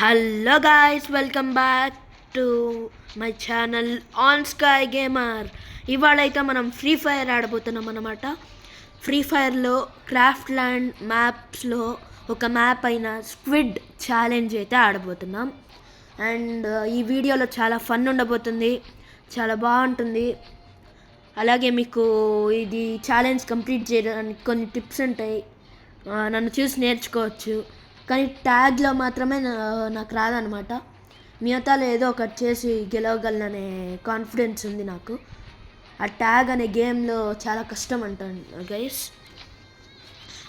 Hello guys, welcome back to my channel on sky gamer. ఇవాళ అయితే మనం free fire ఆడబోతున్నాం అన్నమాట. ఫ్రీ ఫైర్లో క్రాఫ్ట్ ల్యాండ్ మ్యాప్స్లో ఒక మ్యాప్ అయిన స్క్విడ్ ఛాలెంజ్ అయితే ఆడబోతున్నాం. అండ్ ఈ వీడియోలో చాలా ఫన్ ఉండబోతుంది, చాలా బాగుంటుంది. అలాగే మీకు ఇది ఛాలెంజ్ కంప్లీట్ చేయడానికి కొన్ని టిప్స్ ఉంటాయి, నన్ను చూసి నేర్చుకోవచ్చు. కానీ ట్యాగ్లో మాత్రమే నాకు రాదనమాట. మిగతాలో ఏదో ఒకటి చేసి గెలవగలననే కాన్ఫిడెన్స్ ఉంది నాకు. ఆ ట్యాగ్ అనే గేమ్లో చాలా కష్టం అంటాను guys.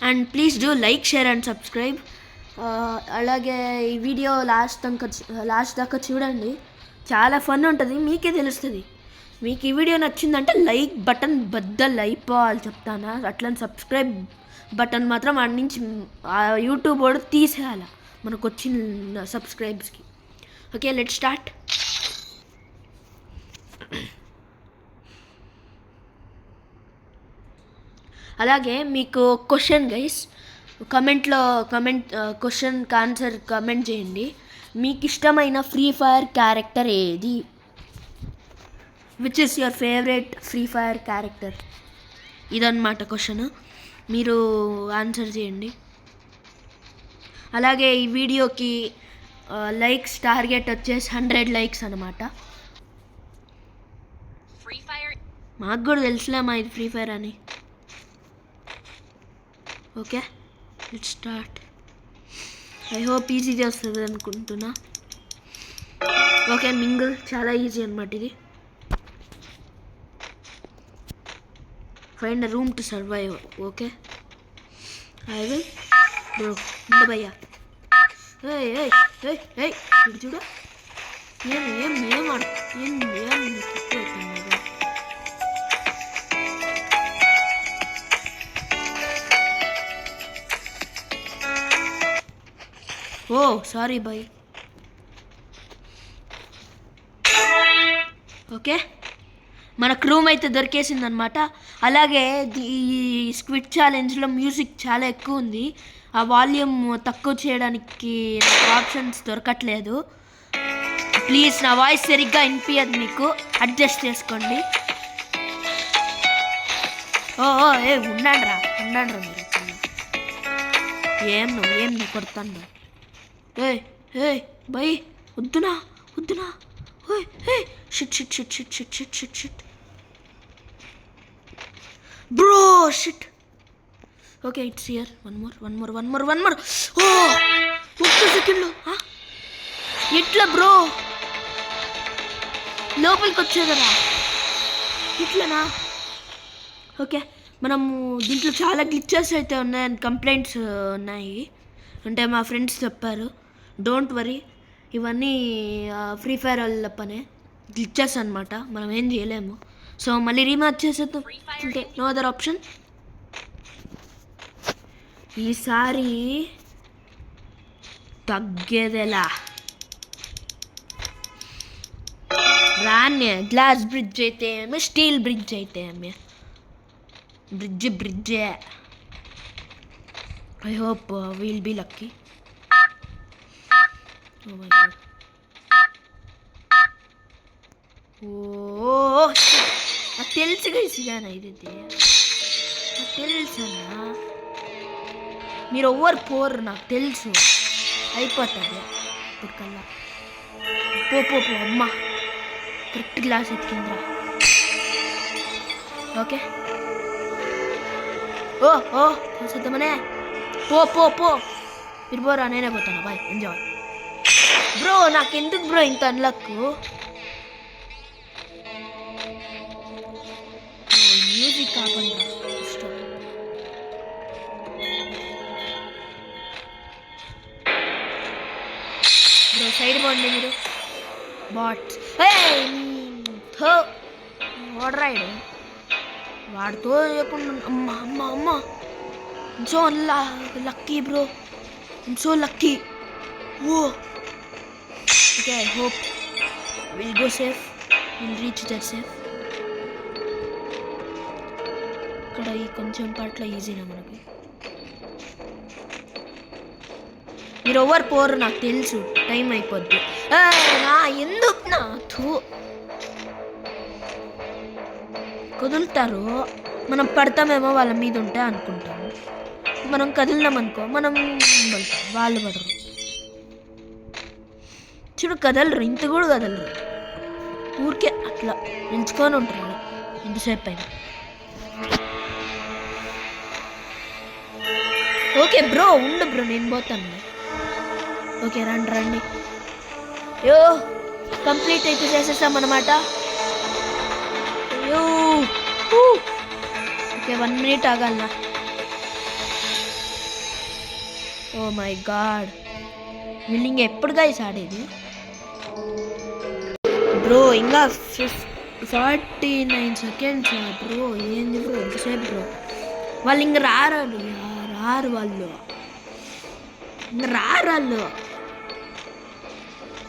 And please do like, share and subscribe. అలాగే ఈ వీడియో లాస్ట్ దాకా చూడండి, చాలా ఫన్ ఉంటుంది, మీకే తెలుస్తుంది. మీకు ఈ వీడియో నచ్చిందంటే లైక్ బటన్ బద్దలు అయిపోవాలి చెప్తానా. అట్లని సబ్స్క్రైబ్ బటన్ మాత్రం అడి నుంచి యూట్యూబ్ వాడు తీసేయాలి మనకు వచ్చిన సబ్స్క్రైబ్స్కి. Okay, let start. అలాగే మీకు క్వశ్చన్ గైస్, క్వశ్చన్కి ఆన్సర్ కమెంట్ చేయండి. మీకు ఇష్టమైన ఫ్రీ ఫైర్ క్యారెక్టర్ ఏది? Which is your favourite free fire character? ఇదన్నమాట క్వశ్చన్, మీరు ఆన్సర్ చేయండి. అలాగే ఈ వీడియోకి లైక్స్ టార్గెట్ వచ్చేసి 100 లైక్స్ అనమాట. మాకు కూడా తెలుసులేమా ఇది ఫ్రీ ఫైర్ అని. Okay, let's start. I hope ఈజీగా వస్తుంది అనుకుంటున్నా. ఓకే, మింగిల్ చాలా ఈజీ అనమాట ఇది. Find a room to survive. Okay, I will. Bro, ఇంత భయ్యా. Hey, చూడు ఏం ఓ సారీ బాయ్. ఓకే, మనకు రూమ్ అయితే దొరికేసిందనమాట. అలాగే ఈ స్క్విడ్ ఛాలెంజ్లో మ్యూజిక్ చాలా ఎక్కువ ఉంది, ఆ వాల్యూమ్ తక్కువ చేయడానికి ఆప్షన్స్ దొరకట్లేదు. ప్లీజ్ నా వాయిస్ సరిగ్గా వినిపించదు, మీకు అడ్జస్ట్ చేసుకోండి. ఉండండి రా మీరు. ఏం నువ్వు కొడతాను. బై వద్దునా. Shit bro, shit. Okay, it's here. One more. Oh, ఒక్క సెకండ్లో ఎట్లా బ్రో లోపలికి వచ్చేదరా? ఇట్లనా? ఓకే, మనము దీంట్లో చాలా గ్లిచెస్ అయితే ఉన్నాయని కంప్లైంట్స్ ఉన్నాయి, అంటే మా ఫ్రెండ్స్ చెప్పారు. డోంట్ వరీ, ఇవన్నీ ఫ్రీ ఫైర్ వాళ్ళ పనే, గ్లిచెస్ అనమాట, మనం ఏం చేయలేము. సో మళ్ళీ రీమ్యాచ్ చేసేద్దాం, అంటే నో అదర్ ఆప్షన్. ఈసారి తగ్గేదేలా. రాన్నే గ్లాస్ బ్రిడ్జ్ అయితే ఏమి, స్టీల్ బ్రిడ్జ్ అయితే ఏమి, బ్రిడ్జే. I hope will be lucky. Oh my God. నాకు తెలుసు గైసిదానా, ఇది నాకు తెలుసన్నా. మీరు ఎవ్వరు పోరు, నాకు తెలుసు. అయిపోతుంది ఇప్పటికల్లా. పో అమ్మ, కరెక్ట్ గ్లాస్ ఎత్తికిందిరా. ఓకే, ఓ సిద్ధమనే. పో మీరు పోరా, నేనే పోతాను. Bye, enjoy. బ్రో నాకెందుకు బ్రో ఇంత అన్లక్? మ్యూజిక్ కాకుండా బ్రో సైడ్ పోండి మీరు. బాట్స్ ఓడరాయుడు వాడితో చెప్పండి. అమ్మ so lucky bro, so lucky. Okay, I hope will go safe, will reach that safe. ఇక్కడ ఈ కొంచెం పాటలో ఈజీనా మనకి. మీరు ఎవరు పోరు నాకు తెలుసు, టైం అయిపోద్ది. నా ఎందుకు నా కదులుతారు, మనం పడతామేమో వాళ్ళ మీద ఉంటే అనుకుంటాము. మనం కదిలినామనుకో మనం వాళ్ళు పడరు. చూడు కదలరు, ఇంత కూడా కదలరు, ఊరికే అట్లా ఎంచుకొని ఉంటారు ఎంతసేపు అయినా. ఓకే బ్రో ఉండు బ్రో, నేను పోతాను. ఓకే రండి రండి. అయ్యో కంప్లీట్ అయితే చేసేసామన్నమాట. అయ్యో ఓకే 1 minute ఆగాలనా? ఓ మై గాడ్, వీళ్ళు ఎప్పుడు గైస్ ఆడేది? బ్రో ఇంకా 49 seconds బ్రో. ఏంది బ్రో ఎంతసేపు బ్రో? వాళ్ళు ఇంక రారు వాళ్ళు, ఇంక రారు వాళ్ళు.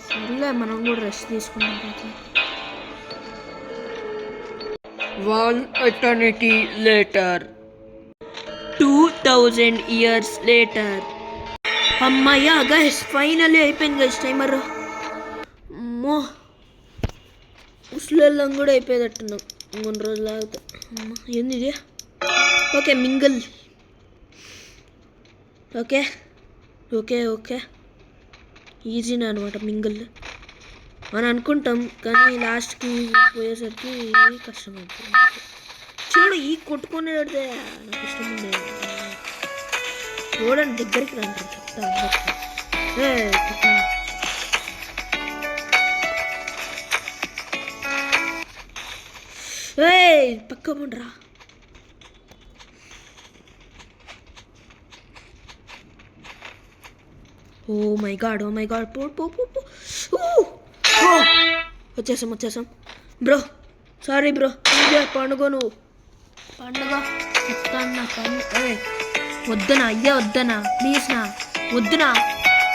సర్లే మనం కూడా రెస్ట్ తీసుకుంటాం. 1 eternity later, 2000 years later. అమ్మాయ్యా గైస్ ఫైనల్లీ అయిపోయింది గైస్ టైమర్. అమ్మో ముసలిళ్ళం కూడా అయిపోయేటట్టున్నాం ఇంకొన్ని రోజులు ఆగితే. అమ్మ ఏంది ఇది? Okay mingle. Okay okay okay ఈజీనే అనమాట మింగిల్ అని అనుకుంటాం, కానీ లాస్ట్కి పోయేసరికి కష్టమైపోతుంది. చూడు ఈ కొట్టుకునే నాకు ఇష్టం ఉండే. చూడండి దగ్గరికి రండి చెప్తా. పక్క పండ్రా. ఓ మై గాడ్ పో వచ్చేసాం బ్రో. సారీ బ్రో, పండుగ నువ్వు పండుగ చెప్తాను. వద్దనా అయ్యా, వద్దనా ప్లీజ్ నా, వద్దునా.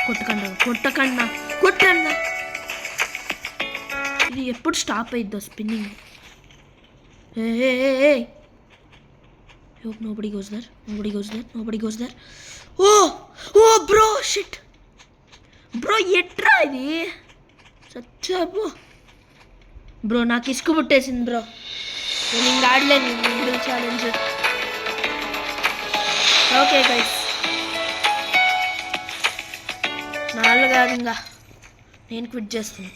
కొట్టకండా. ఇది ఎప్పుడు స్టాప్ అయిద్దో spinning? Nobody goes there. Oh bro, shit bro, ఎట్రా ఇది? సచ్చాబో బ్రో, నాకు ఇసుకు పుట్టేసింది బ్రో. నేను ఇంకా ఆడలేను మింగిల్ ఛాలెంజ్. ఓకే గైస్, 4 కాదు ఇంకా, నేను క్విట్ చేస్తాను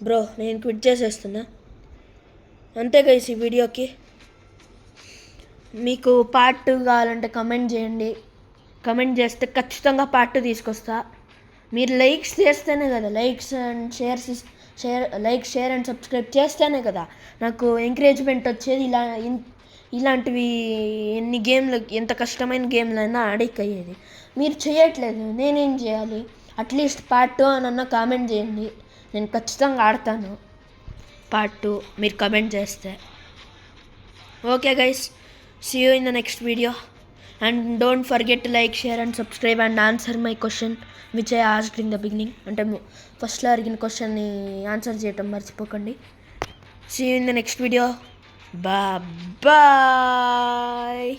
బ్రో. నేను క్విట్ చేసేస్తున్నా అంతే గైస్. ఈ వీడియోకి మీకు పార్ట్ 2 కావాలంటే కమెంట్ చేయండి. కమెంట్ చేస్తే ఖచ్చితంగా పార్ట్ 2 తీసుకొస్తా. మీరు లైక్స్ చేస్తేనే కదా, likes and share and subscribe చేస్తేనే కదా నాకు ఎంకరేజ్మెంట్ వచ్చేది. ఇలాంటివి ఎన్ని గేమ్లు, ఎంత కష్టమైన గేమ్లైనా అడిక్ట్ అయ్యేది. మీరు చేయట్లేదు, నేనేం చేయాలి? అట్లీస్ట్ పార్ట్ 2 అనన్నా కామెంట్ చేయండి, నేను ఖచ్చితంగా ఆడతాను పార్ట్ 2 మీరు కమెంట్ చేస్తే. Okay guys, see you in the next video and don't forget to like, share and subscribe and answer my question which I asked in the beginning. అంటే ఫస్ట్లో అడిగిన క్వశ్చన్ని ఆన్సర్ చేయటం మర్చిపోకండి. See you in the next video. Bye.